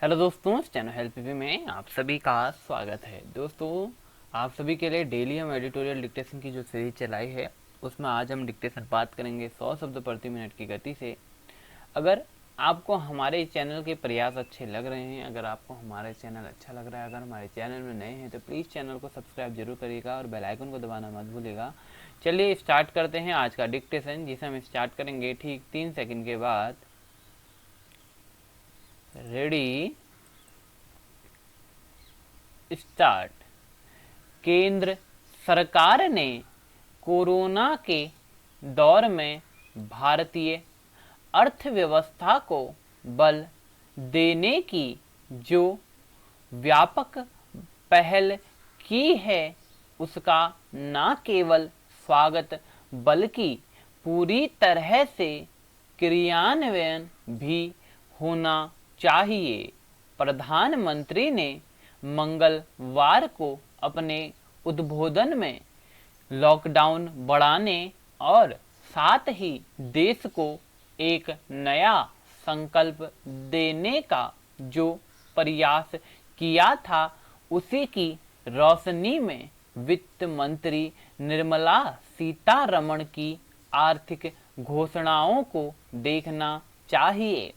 Hello दोस्तों, इस channel help PP में आप सभी का स्वागत है। दोस्तों, आप सभी के लिए डेली हम एडिटोरियल डिक्टेशन की जो सीरीज चलाई है उसमें आज हम डिक्टेशन बात करेंगे 100 शब्द प्रति मिनट की गति से। अगर आपको हमारे चैनल के प्रयास अच्छे लग रहे हैं, अगर आपको हमारा चैनल अच्छा लग रहा है, अगर हमारे चैनल में नए हैं तो प्लीज़ चैनल को सब्सक्राइब जरूर करिएगा और बेल आइकन को दबाना मत भूलिएगा। चलिए स्टार्ट करते हैं आज का डिक्टेशन, जिसे हम स्टार्ट करेंगे ठीक 3 सेकंड के बाद। Ready start. केंद्र सरकार ने कोरोना के दौर में भारतीय अर्थव्यवस्था को बल देने की जो व्यापक पहल की है उसका न केवल स्वागत बल्कि पूरी तरह से क्रियान्वयन भी होना चाहिए। प्रधानमंत्री ने मंगलवार को अपने उद्बोधन में लॉकडाउन बढ़ाने और साथ ही देश को एक नया संकल्प देने का जो प्रयास किया था उसी की रोशनी में वित्त मंत्री निर्मला सीतारमण की आर्थिक घोषणाओं को देखना चाहिए।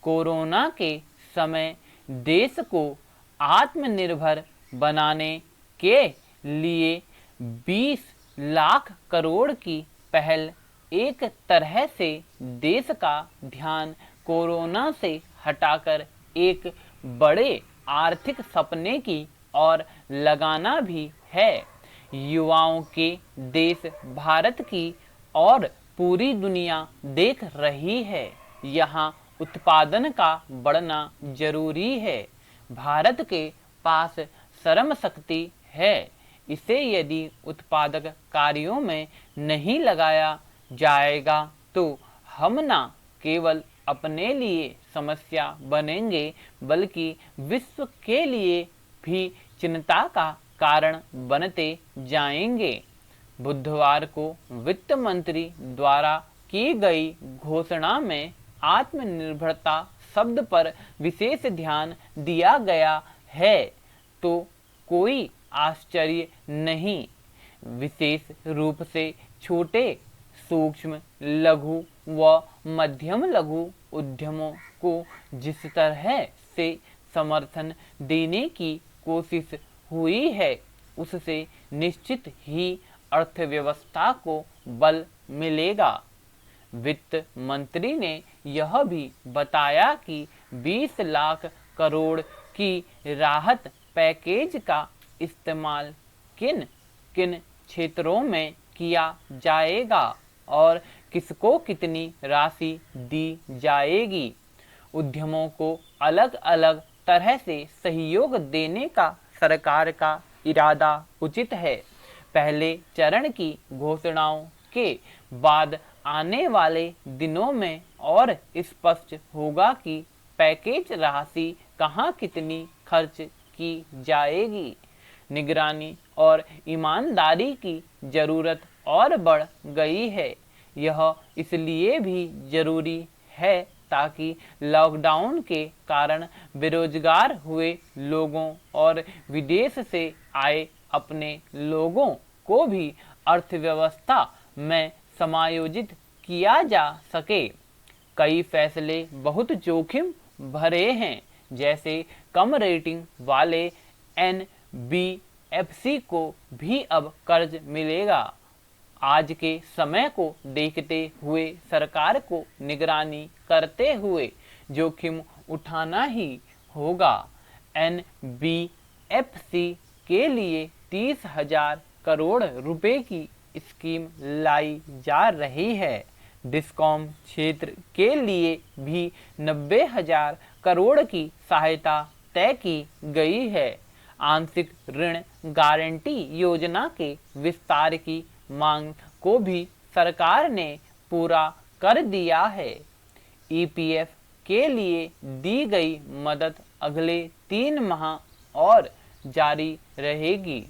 कोरोना के समय देश को आत्मनिर्भर बनाने के लिए 20 लाख करोड़ की पहल एक तरह से देश का ध्यान कोरोना से हटाकर एक बड़े आर्थिक सपने की ओर लगाना भी है। युवाओं के देश भारत की और पूरी दुनिया देख रही है। यहाँ उत्पादन का बढ़ना जरूरी है। भारत के पास श्रम शक्ति है, इसे यदि उत्पादक कार्यों में नहीं लगाया जाएगा तो हम न केवल अपने लिए समस्या बनेंगे बल्कि विश्व के लिए भी चिंता का कारण बनते जाएंगे। बुधवार को वित्त मंत्री द्वारा की गई घोषणा में आत्मनिर्भरता शब्द पर विशेष ध्यान दिया गया है, तो कोई आश्चर्य नहीं। विशेष रूप से छोटे, सूक्ष्म, लघु व मध्यम लघु उद्यमों को जिस तरह से समर्थन देने की कोशिश हुई है उससे निश्चित ही अर्थव्यवस्था को बल मिलेगा। वित्त मंत्री ने यह भी बताया कि 20 लाख करोड़ की राहत पैकेज का इस्तेमाल किन किन क्षेत्रों में किया जाएगा और किसको कितनी राशि दी जाएगी। उद्यमों को अलग अलग तरह से सहयोग देने का सरकार का इरादा उचित है। पहले चरण की घोषणाओं के बाद आने वाले दिनों में और स्पष्ट होगा कि पैकेज राशि कहां कितनी खर्च की जाएगी। निगरानी और ईमानदारी की जरूरत और बढ़ गई है। यह इसलिए भी जरूरी है ताकि लॉकडाउन के कारण बेरोजगार हुए लोगों और विदेश से आए अपने लोगों को भी अर्थव्यवस्था में समायोजित किया जा सके। कई फैसले बहुत जोखिम भरे हैं, जैसे कम रेटिंग वाले एनबीएफसी को भी अब कर्ज मिलेगा। आज के समय को देखते हुए सरकार को निगरानी करते हुए जोखिम उठाना ही होगा। एनबीएफसी के लिए 30,000 करोड़ रुपए की स्कीम लाई जा रही है। डिस्कॉम क्षेत्र के लिए भी 90,000 करोड़ की सहायता तय की गई है। आंशिक ऋण गारंटी योजना के विस्तार की मांग को भी सरकार ने पूरा कर दिया है। ईपीएफ के लिए दी गई मदद अगले 3 माह और जारी रहेगी।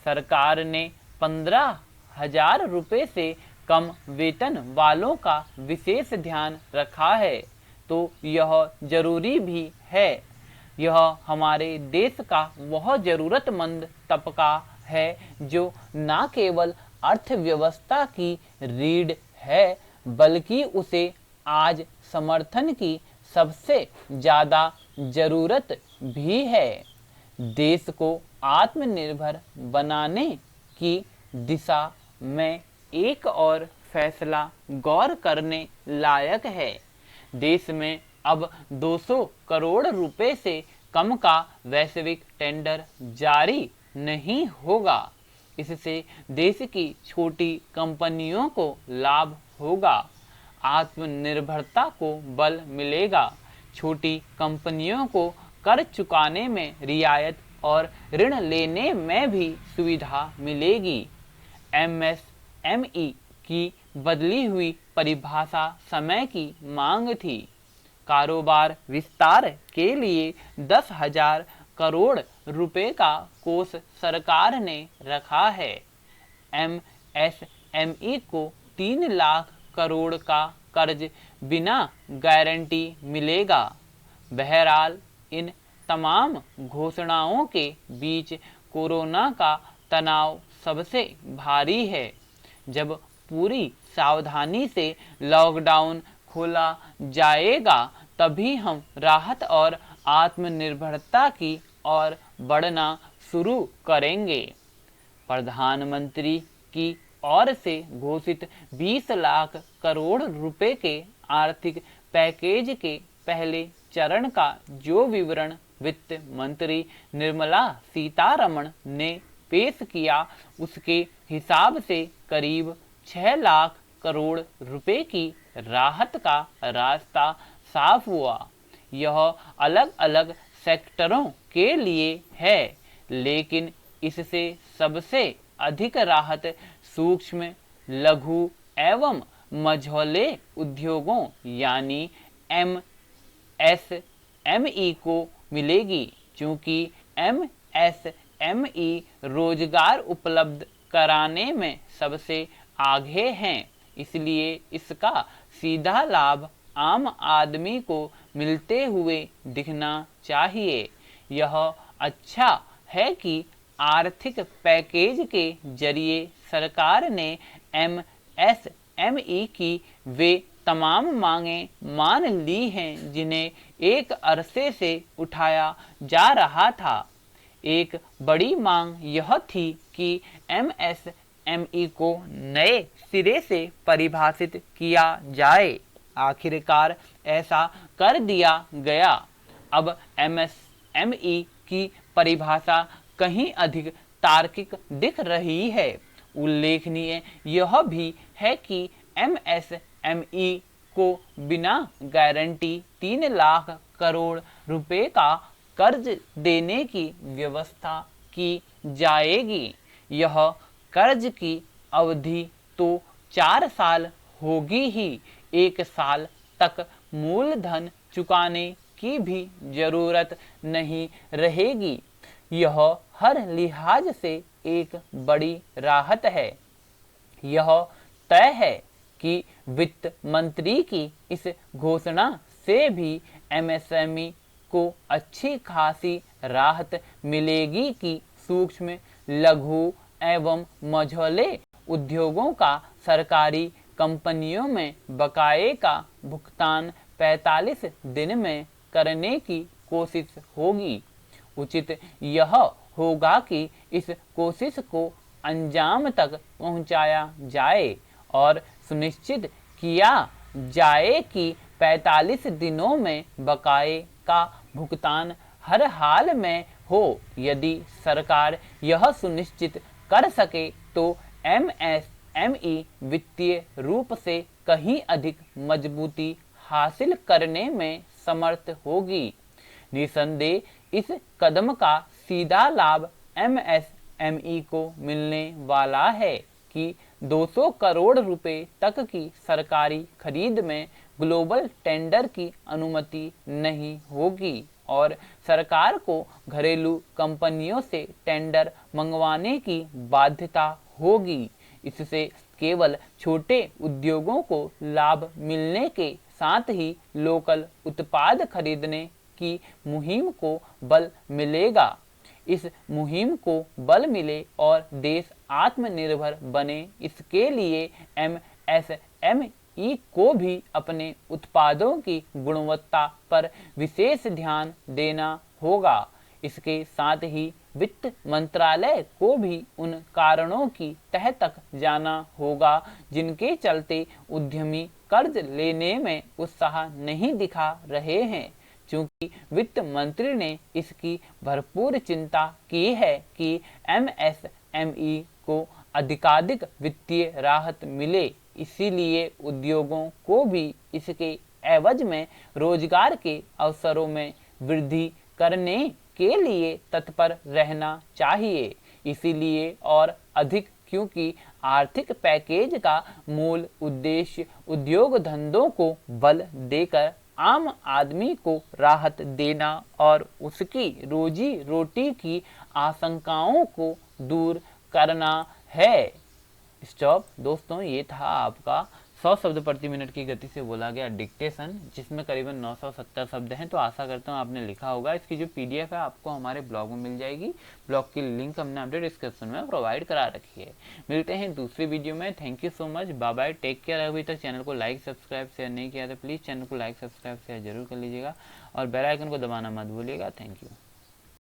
सरकार ने 15,000 रुपये से कम वेतन वालों का विशेष ध्यान रखा है, तो यह जरूरी भी है। यह हमारे देश का वह जरूरतमंद तबका है जो न केवल अर्थव्यवस्था की रीढ़ है बल्कि उसे आज समर्थन की सबसे ज़्यादा जरूरत भी है। देश को आत्मनिर्भर बनाने की दिशा में एक और फैसला गौर करने लायक है। देश में अब 200 करोड़ रुपए से कम का वैश्विक टेंडर जारी नहीं होगा। इससे देश की छोटी कंपनियों को लाभ होगा, आत्मनिर्भरता को बल मिलेगा, छोटी कंपनियों को कर चुकाने में रियायत और ऋण लेने में भी सुविधा मिलेगी। एमएसएमई की बदली हुई परिभाषा समय की मांग थी। कारोबार विस्तार के लिए 10,000 करोड़ रुपए का कोष सरकार ने रखा है। एमएसएमई को 3 लाख करोड़ का कर्ज बिना गारंटी मिलेगा। बहरहाल इन तमाम घोषणाओं के बीच कोरोना का तनाव सबसे भारी है। जब पूरी सावधानी से लॉकडाउन खोला जाएगा तभी हम राहत और आत्मनिर्भरता की ओर बढ़ना शुरू करेंगे। प्रधानमंत्री की ओर से घोषित 20 लाख करोड़ रुपए के आर्थिक पैकेज के पहले चरण का जो विवरण वित्त मंत्री निर्मला सीतारमण ने पेश किया उसके हिसाब से करीब 6 लाख करोड़ रुपए की राहत का रास्ता साफ हुआ। यह अलग अलग सेक्टरों के लिए है, लेकिन इससे सबसे अधिक राहत सूक्ष्म, लघु एवं मझोले उद्योगों यानी एमएसएमई को मिलेगी, क्योंकि एमएसएमई रोजगार उपलब्ध कराने में सबसे आगे हैं। इसलिए इसका सीधा लाभ आम आदमी को मिलते हुए दिखना चाहिए। यह अच्छा है कि आर्थिक पैकेज के जरिए सरकार ने एमएसएमई की वे तमाम मांगें मान ली हैं जिन्हें एक अरसे से उठाया जा रहा था। एक बड़ी मांग यह थी कि एमएसएमई को नए सिरे से परिभाषित किया जाए। आखिरकार ऐसा कर दिया गया। अब एमएसएमई की परिभाषा कहीं अधिक तार्किक दिख रही है। उल्लेखनीय यह भी है कि एमएसएमई को बिना गारंटी 3 लाख करोड़ रुपए का कर्ज देने की व्यवस्था की जाएगी। यह कर्ज की अवधि तो 4 साल होगी ही, 1 साल तक मूलधन चुकाने की भी जरूरत नहीं रहेगी। यह हर लिहाज से एक बड़ी राहत है। यह तय है कि वित्त मंत्री की इस घोषणा से भी एमएसएमई को अच्छी खासी राहत मिलेगी कि सूक्ष्म, लघु एवं मझोले उद्योगों का सरकारी कंपनियों में बकाये का भुगतान 45 दिन में करने की कोशिश होगी। उचित यह होगा कि इस कोशिश को अंजाम तक पहुंचाया जाए और सुनिश्चित किया जाए कि 45 दिनों में बकाये का भुगतान हर हाल में हो। यदि सरकार यह सुनिश्चित कर सके तो एमएसएमई वित्तीय रूप से कहीं अधिक मजबूती हासिल करने में समर्थ होगी। निसंदेह इस कदम का सीधा लाभ एमएसएमई को मिलने वाला है कि 200 करोड़ रुपए तक की सरकारी खरीद में ग्लोबल टेंडर की अनुमति नहीं होगी और सरकार को घरेलू कंपनियों से टेंडर मंगवाने की बाध्यता होगी। इससे केवल छोटे उद्योगों को लाभ मिलने के साथ ही लोकल उत्पाद खरीदने की मुहिम को बल मिलेगा। इस मुहिम को बल मिले और देश आत्मनिर्भर बने, इसके लिए MSME को भी अपने उत्पादों की गुणवत्ता पर विशेष ध्यान देना होगा। इसके साथ ही वित्त मंत्रालय को भी उन कारणों की तह तक जाना होगा जिनके चलते उद्यमी कर्ज लेने में उत्साह नहीं दिखा रहे हैं, क्योंकि वित्त मंत्री ने इसकी भरपूर चिंता की है कि MSME को अधिकाधिक वित्तीय राहत मिले। इसीलिए उद्योगों को भी इसके एवज में रोजगार के अवसरों में वृद्धि करने के लिए तत्पर रहना चाहिए। इसीलिए और अधिक क्योंकि आर्थिक पैकेज का मूल उद्देश्य उद्योग धंधों को बल देकर आम आदमी को राहत देना और उसकी रोजी रोटी की आशंकाओं को दूर करना है। स्टॉप। दोस्तों, ये था आपका 100 शब्द प्रति मिनट की गति से बोला गया डिक्टेशन, जिसमें करीबन 970 शब्द हैं। तो आशा करता हूँ आपने लिखा होगा। इसकी जो PDF है आपको हमारे ब्लॉग में मिल जाएगी। ब्लॉग की लिंक हमने अपने डिस्क्रिप्शन में प्रोवाइड करा रखी है। मिलते हैं दूसरी वीडियो में। Thank you so much. Bye bye, take care. अभी तक चैनल को लाइक सब्सक्राइब शेयर नहीं किया तो प्लीज़ चैनल को लाइक सब्सक्राइब शेयर जरूर कर लीजिएगा और बेल आइकन को दबाना मत भूलिएगा। Thank you.